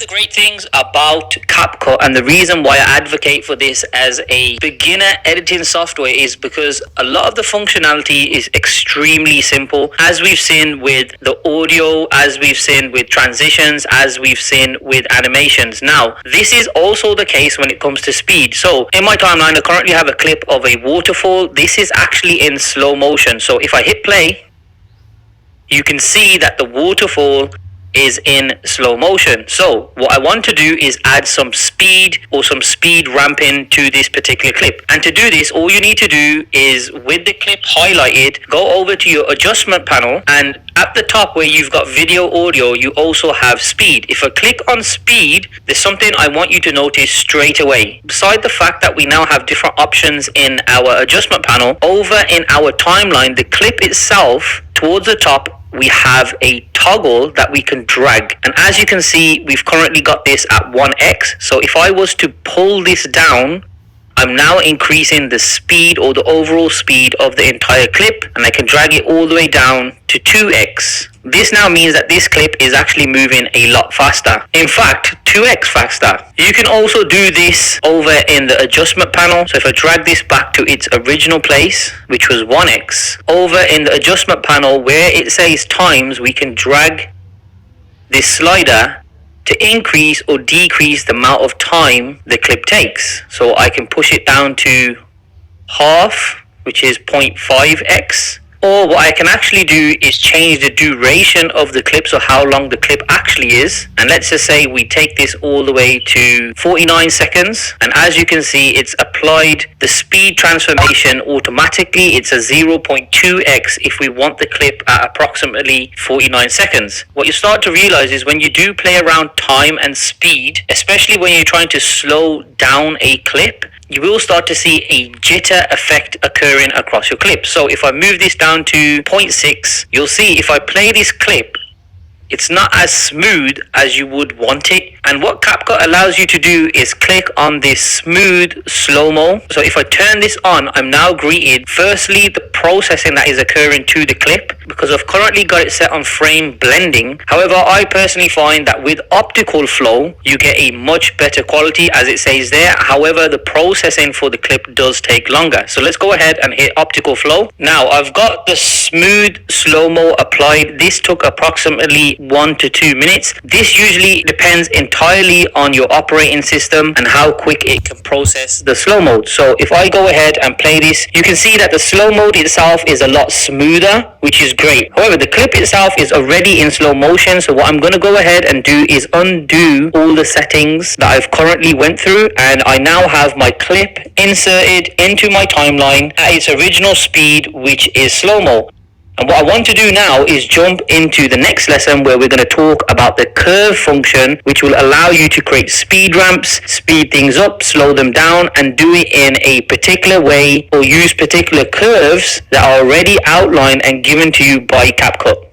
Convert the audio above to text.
great things about CapCut, and the reason why I advocate for this as a beginner editing software, is because a lot of the functionality is extremely simple, as we've seen with the audio, as we've seen with transitions, as we've seen with animations. Now, this is also the case when it comes to speed. So in my timeline, I currently have a clip of a waterfall. This is actually in slow motion. So if I hit play, you can see that the waterfall is in slow motion. So what I want to do is add some speed or some speed ramping to this particular clip. And to do this, all you need to do is, with the clip highlighted, go over to your adjustment panel, and at the top where you've got video audio, you also have speed. If I click on speed, there's something I want you to notice straight away. Beside the fact that we now have different options in our adjustment panel, over in our timeline, the clip itself, towards the top, we have a toggle that we can drag, and as you can see, we've currently got this at 1x. So if I was to pull this down, I'm now increasing the speed or the overall speed of the entire clip, and I can drag it all the way down to 2x. This now means that this clip is actually moving a lot faster. In fact, 2x faster. You can also do this over in the adjustment panel. So if I drag this back to its original place, which was 1x, over in the adjustment panel where it says times, we can drag this slider to increase or decrease the amount of time the clip takes. So I can push it down to half, which is 0.5x. Or what I can actually do is change the duration of the clip, so how long the clip actually is. And let's just say we take this all the way to 49 seconds. And as you can see, it's applied the speed transformation automatically. It's a 0.2x if we want the clip at approximately 49 seconds. What you start to realize is when you do play around time and speed, especially when you're trying to slow down a clip, you will start to see a jitter effect occurring across your clip. So if I move this down to 0.6, you'll see if I play this clip, it's not as smooth as you would want it. And what CapCut allows you to do is click on this smooth slow-mo. So if I turn this on, I'm now greeted, firstly, the processing that is occurring to the clip, because I've currently got it set on frame blending. However, I personally find that with optical flow, you get a much better quality, as it says there. However, the processing for the clip does take longer. So let's go ahead and hit optical flow. Now I've got the smooth slow-mo applied. This took approximately 1 to 2 minutes. This usually depends entirely on your operating system and how quick it can process the slow mode. So if I go ahead and play this, you can see that the slow mode itself is a lot smoother, which is great. However, the clip itself is already in slow motion. So what I'm going to go ahead and do is undo all the settings that I've currently went through, and I now have my clip inserted into my timeline at its original speed, which is slow-mo. And what I want to do now is jump into the next lesson where we're going to talk about the curve function, which will allow you to create speed ramps, speed things up, slow them down, and do it in a particular way, or use particular curves that are already outlined and given to you by CapCut.